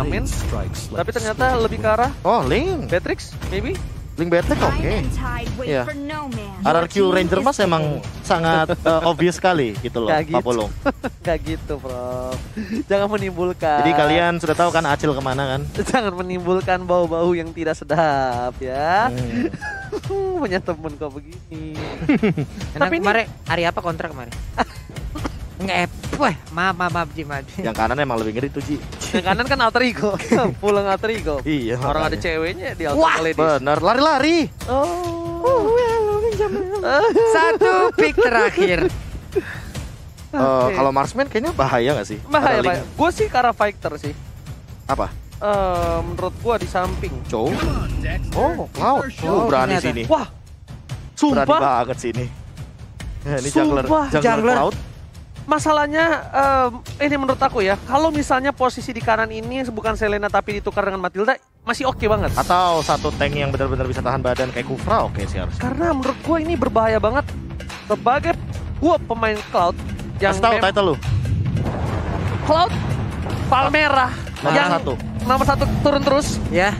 ornamen, tapi ternyata lebih ke arah Link. Beatrix, maybe? Link Beatrix oke. Iya. RRQ Ranger Mas emang sangat obvious sekali gitu loh, Gak Pak gitu. Pulung. Gak gitu, bro. Jangan menimbulkan. Jadi kalian sudah tahu kan Acil kemana kan? Jangan menimbulkan bau-bau yang tidak sedap ya. Punya temen kok begini. Tapi kemarin hari apa kontrak kemarin? Nggak, maaf Ji. Yang kanan emang lebih ngeri tuh Ji. Yang kanan kan alter ego. Pulang alter ego. Iya. Orang ada makanya. ceweknya di alter ladies. Bener, lari-lari. Satu pick terakhir. Kalau Marksman kayaknya bahaya gak sih? Bahaya, Ada bahaya. Link. Gue sih ke arah fighter sih. Apa? Menurut gue di samping. Cow? Cloud. Berani ternyata. sini. Wah, Berani sumpah. banget sini. Ini jungler Jungler. Cloud. Masalahnya ini menurut aku ya, kalau misalnya posisi di kanan ini bukan Selena tapi ditukar dengan Matilda, masih oke banget. Atau satu tank yang benar-benar bisa tahan badan kayak Kufra oke sih harusnya. Karena menurut gue ini berbahaya banget. Sebagai gue pemain Cloud yang Kasih tahu title lu. Cloud Palmera Nomor yang satu. nomor satu turun terus. Ya,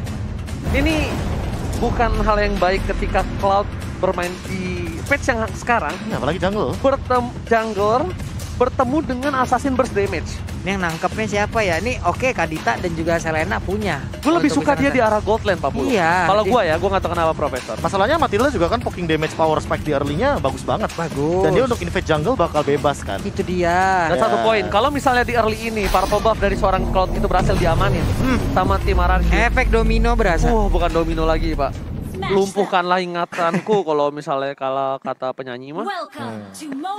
Ini bukan hal yang baik ketika Cloud bermain di patch yang sekarang. Nah, apalagi jungle. Jungler bertemu dengan Assassin Burst Damage. ini yang nangkepnya siapa ya? Ini oke Kadita dan juga Selena punya. Gue lebih Untuk suka bisa dia di nangkep. arah gold lane, Pak Pulu. Iya, Kalau di- gue ya, gue gak tahu kenapa Profesor. Masalahnya Matilda juga kan poking damage power spike di early-nya bagus banget. Bagus. Dan dia untuk invade jungle bakal bebas kan. Itu dia. Dan Ya. satu poin, kalau misalnya di early ini purple buff dari seorang Cloud itu berhasil diamanin sama tim RRQ. Efek domino berasa. Bukan domino lagi, Pak. Lumpuhkanlah ingatanku kalau misalnya kalau kata penyanyi mah.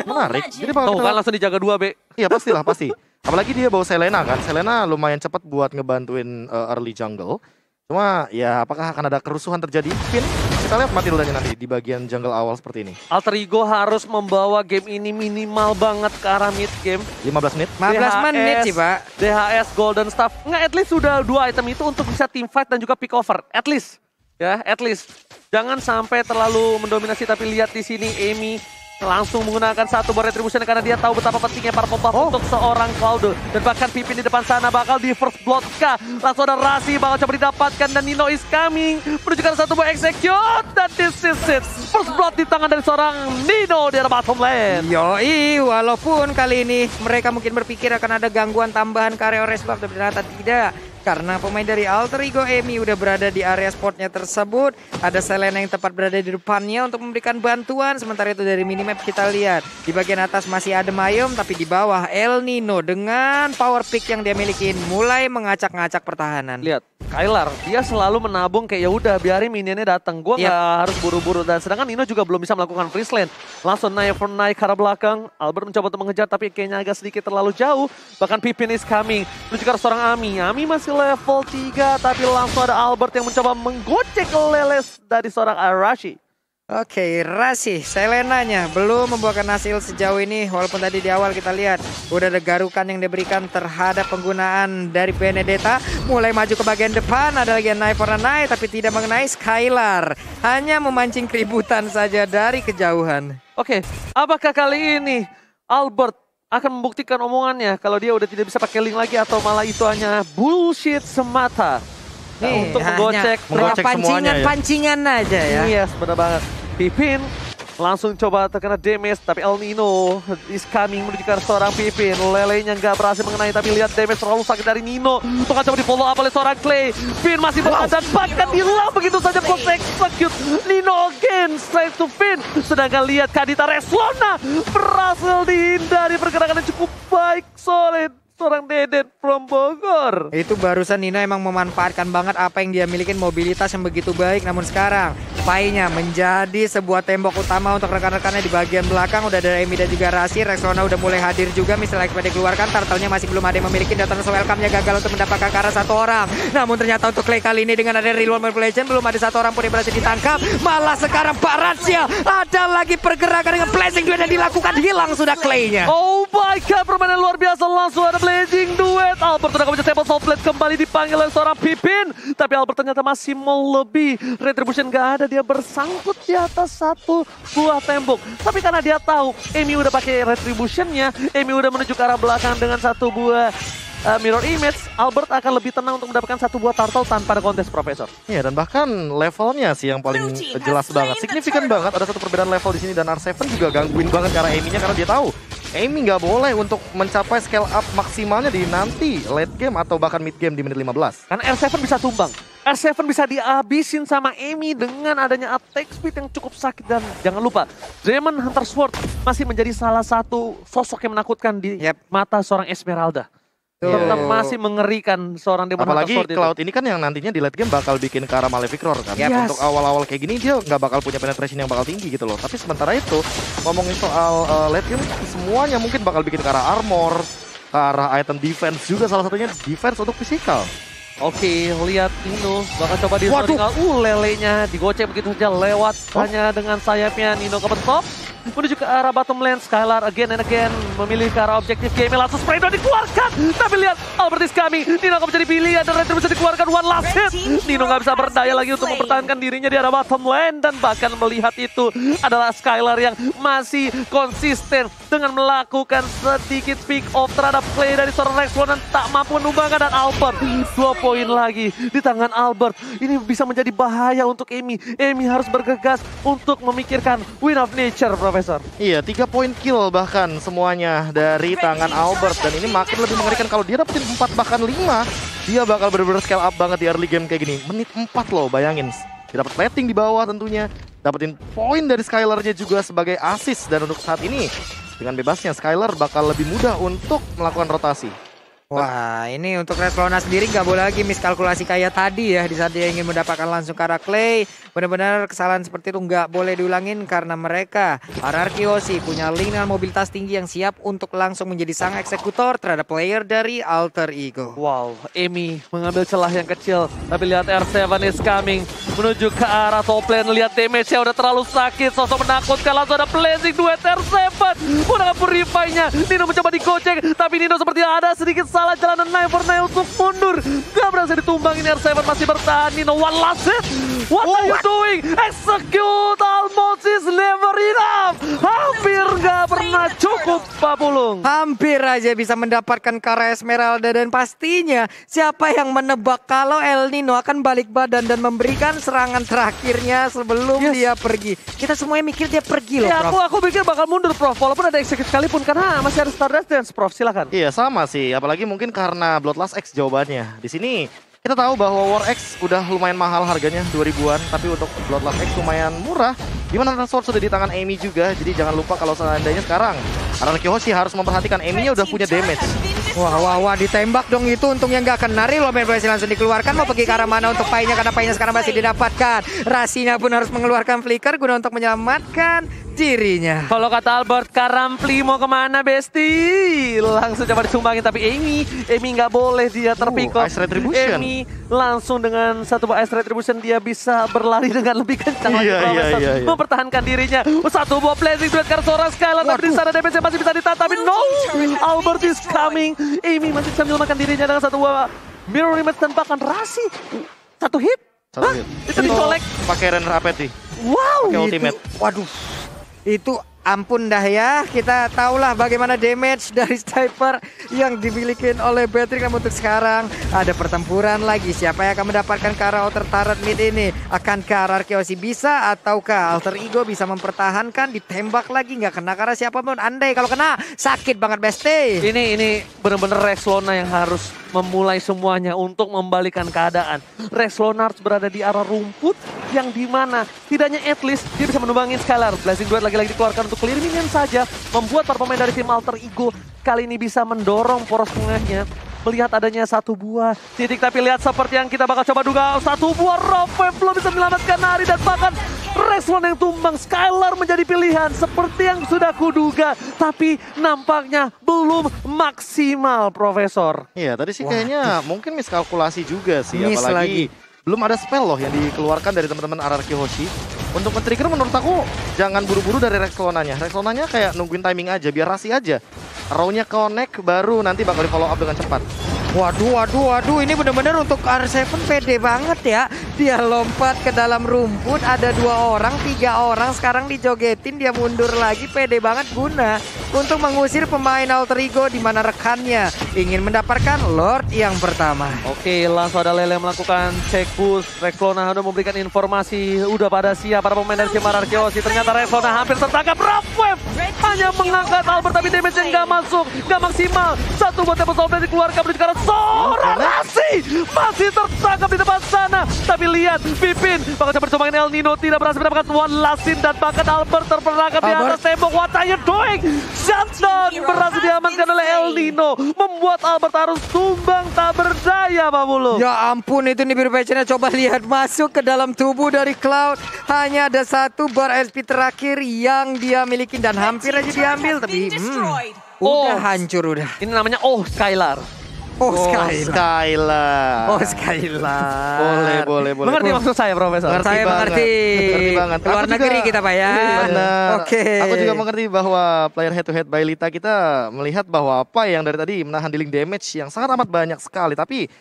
Menarik. Jadi bakal Tuh kita- kan langsung dijaga 2, B. Iya pastilah pasti. Apalagi dia bawa Selena kan. Selena lumayan cepat buat ngebantuin early jungle. Cuma ya apakah akan ada kerusuhan terjadi? Pin, kita lihat Matildanya nanti di bagian jungle awal seperti ini. Alter Ego harus membawa game ini minimal banget ke arah mid game. 15 menit. 15 menit sih, Pak. DHS, Golden Staff. Nggak, at least sudah 2 item itu untuk bisa team fight dan juga pick over. At least. Ya, at least. Jangan sampai terlalu mendominasi, tapi lihat di sini Amy langsung menggunakan satu bar retribution karena dia tahu betapa pentingnya purple buff untuk seorang Cloud. Dan bahkan Pipin di depan sana bakal di first blood kah. Langsung ada Rasi bakal coba didapatkan dan Nino is coming. Menuju ke arah satu buah execute. Dan this is it. First blood di tangan dari seorang Nino di arah bottom lane. Yoi, walaupun kali ini mereka mungkin berpikir akan ada gangguan tambahan ke area race buff, tapi ternyata tidak. Karena pemain dari Alter Ego Amy udah berada di area spotnya tersebut. Ada Selena yang tepat berada di depannya untuk memberikan bantuan. Sementara itu dari minimap kita lihat. Di bagian atas masih ada Mayom, tapi di bawah El Nino dengan power pick yang dia miliki mulai mengacak-ngacak pertahanan. Lihat, Kylar, dia selalu menabung kayak ya udah biarin minionnya datang. Gua Yep. nggak harus buru-buru dan sedangkan Nino juga belum bisa melakukan freeze lane. Langsung naik ke arah belakang. Albert mencoba untuk mengejar tapi kayaknya agak sedikit terlalu jauh. Bahkan Pipin is coming. Menuju ke arah seorang Ami. Ami masih level 3 tapi langsung ada Albert yang mencoba menggocek leles dari seorang Arashi. Oke, Rasi, Selenanya belum membuahkan hasil sejauh ini. Walaupun tadi di awal kita lihat udah ada garukan yang diberikan terhadap penggunaan dari Benedetta. Mulai maju ke bagian depan, ada lagi Knife for a Knife, tapi tidak mengenai Skylar. Hanya memancing keributan saja dari kejauhan. Oke, apakah kali ini Albert akan membuktikan omongannya kalau dia udah tidak bisa pakai link lagi atau malah itu hanya bullshit semata? Nih, Untuk hanya menggocek menggocek semuanya ya. pancingan aja ya. Yes, benar banget. Pipin langsung coba terkena damage, tapi El Nino is coming menuju ke arah seorang Pipin. Lelenya nggak berhasil mengenai, tapi lihat damage terlalu sakit dari Nino. Untuk coba di follow up oleh seorang Clay. Pin masih berada, bahkan hilang begitu saja box execute. Nino again, straight to Pin. Sedangkan lihat Kadita Reslona berhasil dihindari pergerakan yang cukup baik, solid. Seorang Deden from Bogor. Itu barusan Nino emang memanfaatkan banget apa yang dia miliki, mobilitas yang begitu baik. Namun sekarang Pai-nya menjadi sebuah tembok utama untuk rekan-rekannya di bagian belakang. Udah ada Emi dan juga Rasi. Rexona udah mulai hadir juga. Misalnya XP dikeluarkan, Turtle-nya masih belum ada yang memiliki. Datang welcome-nya gagal untuk mendapatkan ke arah satu orang. Namun ternyata untuk Clay kali ini dengan ada real manipulation belum ada satu orang pun yang berhasil ditangkap. Malah sekarang Pak Ratsya ada lagi pergerakan dengan blessing duet yang dilakukan. Hilang sudah Clay-nya. Oh my god, permainan luar biasa. Langsung ada blazing duet. Albert sudah kemudian table soft plate kembali dipanggil oleh seorang Pipin. Tapi Albert ternyata masih melebih. Retribution gak ada, dia bersangkut di atas satu buah tembok. Tapi karena dia tahu Amy udah pakai retributionnya, Amy udah menuju ke arah belakang dengan satu buah mirror image, Albert akan lebih tenang untuk mendapatkan satu buah turtle tanpa ada kontes, Profesor. Iya, dan bahkan levelnya sih yang paling jelas banget, signifikan banget. Ada satu perbedaan level di sini dan R7 juga gangguin banget karena Amy-nya, karena dia tahu Amy nggak boleh untuk mencapai scale up maksimalnya di nanti late game atau bahkan mid game di menit 15. Karena R7 bisa tumbang. R7 bisa dihabisin sama Amy dengan adanya attack speed yang cukup sakit. Dan jangan lupa, Demon Hunter Sword masih menjadi salah satu sosok yang menakutkan di mata seorang Esmeralda. Tetap masih mengerikan seorang Demon Hunter Sword. Apalagi Cloud ini kan yang nantinya di late game bakal bikin ke arah Malefic Roar kan. Untuk awal-awal kayak gini dia nggak bakal punya penetration yang bakal tinggi gitu loh. Tapi sementara itu ngomongin soal late game, semuanya mungkin bakal bikin ke arah armor, ke arah item defense juga, salah satunya defense untuk physical. Oke, lihat Nino bakal coba di tinggal lelenya digocek begitu saja lewat hanya dengan sayapnya. Nino kepentok menuju ke arah bottom lane. Skylar again and again memilih ke arah objektif game, langsung spray down dikeluarkan. Tapi lihat Albert is coming. Nino akan menjadi pilihan dan Red bisa dikeluarkan one last hit. Nino nggak bisa berdaya lagi untuk mempertahankan dirinya di arah bottom lane, dan bahkan melihat itu adalah Skylar yang masih konsisten dengan melakukan sedikit pick off terhadap play dari seorang Rexlon dan tak mampu menumbangkan. Dan Albert 2 poin lagi di tangan Albert. Ini bisa menjadi bahaya untuk Amy. Amy harus bergegas untuk memikirkan win of nature, Profesor. Iya, 3 poin kill bahkan semuanya dari tangan Albert. Dan ini makin lebih mengerikan kalau dia dapetin 4 bahkan 5. Dia bakal bener-bener scale up banget di early game kayak gini. Menit 4 loh, bayangin. Dia dapat plating di bawah tentunya. Dapetin poin dari Skylar-nya juga sebagai assist. Dan untuk saat ini, dengan bebasnya Skylar bakal lebih mudah untuk melakukan rotasi. Wah, ini untuk Rexlona sendiri nggak boleh lagi miskalkulasi kayak tadi ya. Di saat dia ingin mendapatkan langsung ke arah Clay. Benar-benar kesalahan seperti itu nggak boleh diulangin karena mereka RRQ Hoshi punya link dengan mobilitas tinggi yang siap untuk langsung menjadi sang eksekutor terhadap player dari Alter Ego. Wow, Amy mengambil celah yang kecil. Tapi lihat R7 is coming menuju ke arah top lane. Lihat damage-nya udah terlalu sakit. Sosok menakutkan, langsung ada blazing duet R7. Menggunakan purify-nya. Nino mencoba digocek, tapi Nino seperti ada sedikit salah jalan dan 9 for 9 untuk mundur. Gak berhasil ditumbangin, R7 masih bertahan. Nino one last hit. What are you doing? Execute almost is never enough. Hampir gak pernah cukup, Pak Pulung. Hampir aja bisa mendapatkan Kara Esmeralda, dan pastinya siapa yang menebak kalau El Nino akan balik badan dan memberikan serangan terakhirnya sebelum dia pergi. Kita semuanya mikir dia pergi loh, ya, Prof. aku pikir bakal mundur, Prof. Walaupun ada execute sekalipun, karena masih ada Stardust Dance, Prof. Silakan. Iya, sama sih. Apalagi mungkin karena Bloodlust X jawabannya. Di sini kita tahu bahwa War X udah lumayan mahal harganya, 2000-an. Tapi untuk Bloodlust X lumayan murah. Dimana Sword sudah di tangan Amy juga. Jadi jangan lupa kalau seandainya sekarang RRQ Hoshi harus memperhatikan Amy-nya udah punya damage. Wah, ditembak dong itu. Untungnya nggak kena. Reload berhasil langsung dikeluarkan. Mau pergi ke arah mana untuk Pai-nya, karena Pai-nya sekarang masih didapatkan. Rasinya pun harus mengeluarkan flicker guna untuk menyelamatkan dirinya. Kalau kata Albert, Karampli mau kemana, Besti? Langsung coba disumbangin, tapi Amy nggak boleh dia terpikok. Ice Retribution. Amy langsung dengan satu buah Ice Retribution dia bisa berlari dengan lebih kencang lagi. Iya. Mempertahankan dirinya. Satu buah blazing duet karena seorang Skylar, tapi di sana damage masih bisa ditatapi. No, Albert is coming. Amy masih bisa menyelamatkan dirinya dengan satu buah mirror image dan bahkan Rasi. Satu hit. Itu dicolek. Pakai Renner Apathy. Wow. Pakai ultimate. Waduh. Itu ampun dah ya, kita tahulah bagaimana damage dari sniper yang dimiliki oleh Patrick. Namun untuk sekarang ada pertempuran lagi. Siapa yang akan mendapatkan ke arah outer turret mid ini? Akankah RRQ Hoshi bisa, ataukah Alter Ego bisa mempertahankan? Ditembak lagi nggak kena karena siapapun. Andai kalau kena sakit banget, Besti. Ini benar-benar Rexlona yang harus memulai semuanya untuk membalikan keadaan. Rexlona harus berada di arah rumput yang dimana tidaknya at least dia bisa menumbangin Skylar. Blazing Duet lagi-lagi dikeluarkan untuk clear minion saja, membuat para pemain dari tim Alter Ego kali ini bisa mendorong poros tengahnya. Melihat adanya satu buah titik, tapi lihat seperti yang kita bakal coba duga, satu buah Rob belum bisa menyelamatkan Nari, dan bahkan Rexlona yang tumbang. Skylar menjadi pilihan seperti yang sudah kuduga, tapi nampaknya belum maksimal, Profesor. Iya, tadi sih kayaknya mungkin miskalkulasi juga sih, Miss apalagi lagi. belum ada spell loh yang dikeluarkan dari teman-teman RRQ Hoshi. Untuk men-trigger menurut aku jangan buru-buru dari Rexlonanya. Rexlonanya kayak nungguin timing aja, biar Rasi aja. Row-nya connect baru nanti bakal di follow up dengan cepat. Waduh, ini benar-benar untuk R7 pede banget ya. Dia lompat ke dalam rumput, ada 2 orang, 3 orang, sekarang dijogetin, dia mundur lagi, pede banget guna untuk mengusir pemain Alter Ego di mana rekannya ingin mendapatkan Lord yang pertama. Oke, langsung ada Lele melakukan cek push. Rexlona udah memberikan informasi, udah pada siap para pemain dari tim Arkeosi. Ternyata Rexlona hampir tertangkap. Rough Wave hanya mengangkat Albert, tapi damage-nya nggak masuk, nggak maksimal. Satu buat Tempest of Death dikeluarkan menuju ke arah Sora Rasi. Masih tertangkap di depan sana. Tapi lihat, Pipin bakal coba cobain El Nino, tidak berhasil mendapatkan one last scene, dan bahkan Albert terperangkap di atas tembok. What are you doing? Shutdown berhasil diamankan oleh El Nino, membuat Albert harus tumbang tak berdaya, Pak Bulu. Ya ampun, itu nih Biru Passionnya, coba lihat masuk ke dalam tubuh dari Cloud. Hanya ada satu bar SP terakhir yang dia miliki dan hampir aja diambil, tapi udah hancur udah. Ini namanya Skylar. Skylar. Skylar. Boleh. Mengerti maksud saya, Profesor? Saya mengerti. Ngerti banget. Luar negeri kita, Pak ya. Benar. Oke. Aku juga mengerti bahwa player head to head by Lita kita melihat bahwa apa yang dari tadi menahan dealing damage yang sangat amat banyak sekali. Tapi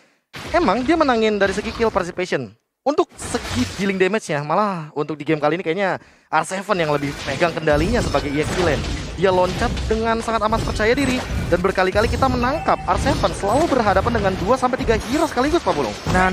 emang dia menangin dari segi kill participation. Untuk segi dealing damage-nya, malah untuk di game kali ini kayaknya R7 yang lebih pegang kendalinya sebagai EXP lane. Dia loncat dengan sangat amat percaya diri, dan berkali-kali kita menangkap R7 selalu berhadapan dengan 2-3 hero sekaligus, Pak Bulung. Nah,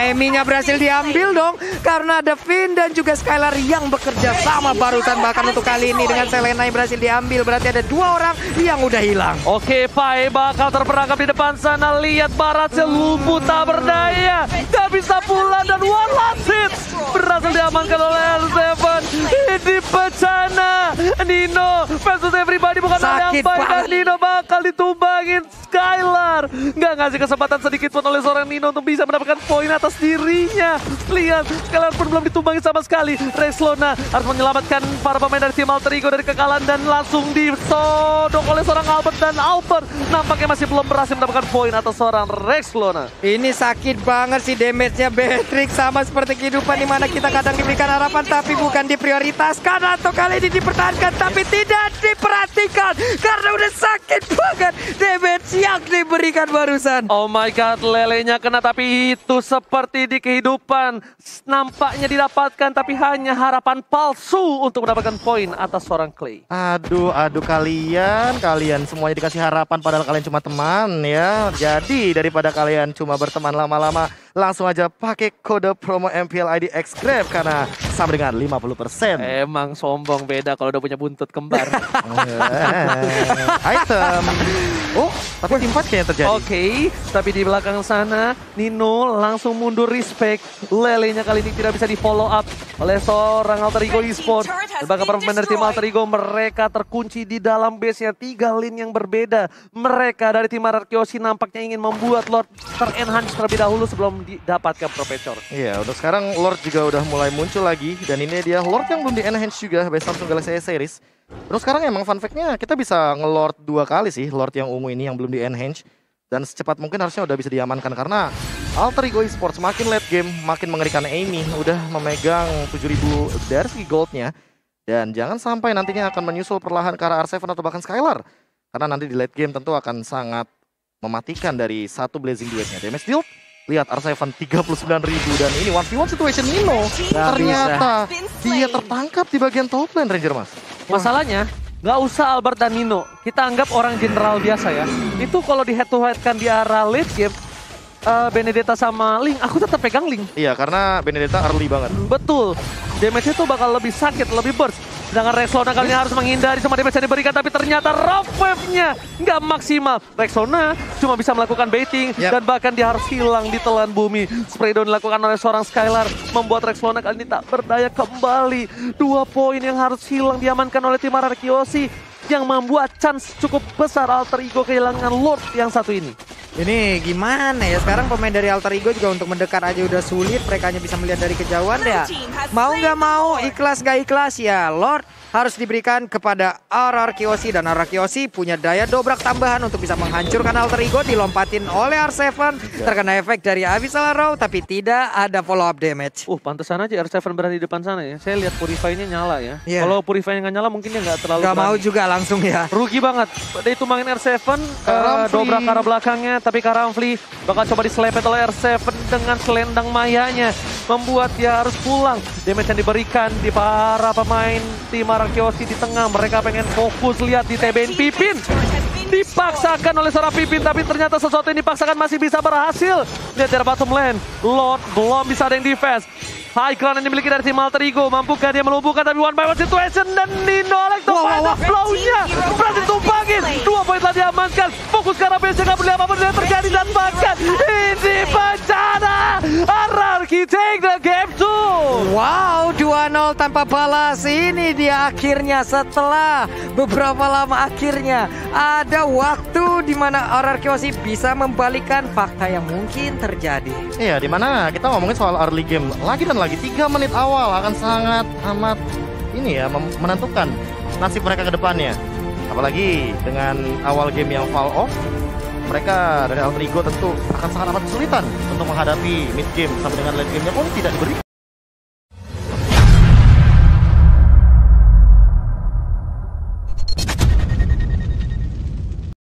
Emi-nya berhasil diambil dong, karena ada Finn dan juga Skylar yang bekerja sama barusan. Bahkan untuk kali ini dengan Selena yang berhasil diambil, berarti ada 2 orang yang udah hilang. Oke, Pai bakal terperangkap di depan sana. Lihat Baratnya lumpuh tak berdaya, gak bisa pulang, dan one last hit berhasil diamankan oleh R7. Ini bencana. Nino versus everybody, bukan hal yang baik, dan Nino bakal ditumbangin. Skylar nggak ngasih kesempatan sedikit pun oleh seorang Nino untuk bisa mendapatkan poin atas dirinya. Lihat, Skylar pun belum ditumbangin sama sekali. Rexlona harus menyelamatkan para pemain dari tim Alter Ego dari kekalahan, dan langsung disodok oleh seorang Albert, dan Albert nampaknya masih belum berhasil mendapatkan poin atas seorang Rexlona. Ini sakit banget sih damage-nya Beatrix, sama seperti kehidupan dimana kita kadang diberikan harapan tapi bukan diprioritaskan, atau kali ini dipertahankan tapi tidak diperhatikan karena udah sakit banget damage yang diberikan barusan. Oh my god, Lelenya kena, tapi itu seperti di kehidupan nampaknya didapatkan, tapi hanya harapan palsu untuk mendapatkan poin atas seorang Clay. Aduh kalian semuanya dikasih harapan padahal kalian cuma teman ya. Jadi daripada kalian cuma berteman lama-lama, langsung aja pakai kode promo MPL ID XGrab karena sama dengan 50%. Emang sombong beda kalau udah punya buntut kembar. Item. Oh, tapi tim fight kayaknya terjadi. Oke, tapi di belakang sana Nino langsung mundur respect. Lelenya kali ini tidak bisa di follow up oleh seorang Alter Ego Esports. Sebagai para pemain dari tim Alter Ego, mereka terkunci di dalam base-nya. 3 lane yang berbeda. Mereka dari tim Arkeosi nampaknya ingin membuat Lord ter-enhance terlebih dahulu sebelum didapatkan Professor. Iya, untuk sekarang Lord juga udah mulai muncul lagi. Dan ini dia Lord yang belum di-enhance juga based Samsung Galaxy S series. Terus sekarang emang fun fact-nya kita bisa nge-Lord 2 kali sih, Lord yang ungu ini yang belum di-enhance. Dan secepat mungkin harusnya udah bisa diamankan karena Alter Ego Esports makin late game, makin mengerikan. Amy udah memegang 7.000 dari segi goldnya. Dan jangan sampai nantinya akan menyusul perlahan ke arah R7 atau bahkan Skylar. Karena nanti di late game tentu akan sangat mematikan dari satu Blazing Duetnya. Damage deal, lihat R7 39.000 dan ini 1v1 situation Nino. Ternyata dia tertangkap di bagian top lane, Ranger Mas. Masalahnya, nggak usah Albert dan Nino. Kita anggap orang general biasa ya. Itu kalau di head to head kan di arah late game, Benedetta sama Ling, aku tetap pegang Ling. Iya, karena Benedetta early banget. Betul. Damage itu bakal lebih sakit, lebih burst. Sedangkan Rexlona kali ini harus menghindari semua damage yang diberikan, tapi ternyata rough wave-nya nggak maksimal. Rexlona cuma bisa melakukan baiting, dan bahkan dia harus hilang di telan bumi. Spray down dilakukan oleh seorang Skylar, membuat Rexlona kali ini tak berdaya kembali. 2 poin yang harus hilang diamankan oleh tim Arkeosi, yang membuat chance cukup besar Alter Ego kehilangan Lord yang satu ini. Ini gimana ya, sekarang pemain dari Alter Ego juga untuk mendekat aja udah sulit. Mereka hanya bisa melihat dari kejauhan ya. Mau nggak mau, ikhlas gak ikhlas ya, Lord harus diberikan kepada Arkeosi. Dan Arkeosi punya daya dobrak tambahan untuk bisa menghancurkan Alter Ego. Dilompatin oleh R7, terkena efek dari Abyssal Arrow, tapi tidak ada follow up damage. Pantesan aja R7 berada di depan sana ya. Saya lihat Purify-nya nyala ya. Kalau Purify-nya nggak nyala mungkin dia nggak terlalu mau juga langsung ya. Rugi banget. Dia tumbangin R7, dobrak ke arah belakangnya. Tapi Karamfli bakal coba diselepet oleh R7 dengan selendang mayanya, membuat dia harus pulang. Damage yang diberikan di para pemain tim Arkeosi di tengah. Mereka pengen fokus lihat di TBN Pipin. Dipaksakan oleh seorang Pipin, tapi ternyata sesuatu yang dipaksakan masih bisa berhasil. Lihat dari bottom lane, Lord belum bisa ada yang defense. High ground yang dimiliki dari tim Alter Ego. Mampukah dia melumpuhkan, tapi one by one situation. Dan Ninolek tuh flow-nya berhasil tumpangin. 2 poin telah diamankan. Fokus ke arah base, gak peduli apapun yang terjadi. Dan bahkan ini bencana. RRQ take the game 2. Wow, 2-0 tanpa balas. Ini dia akhirnya, setelah beberapa lama akhirnya ada waktu di mana RRQ bisa membalikan fakta yang mungkin terjadi. Iya, dimana kita ngomongin soal early game lagi dan lagi. 3 menit awal akan sangat amat ini ya, menentukan nasib mereka ke depannya. Apalagi dengan awal game yang fall off, mereka dari Alter Ego tentu akan sangat amat kesulitan untuk menghadapi mid game sampai dengan late game-nya pun tidak diberi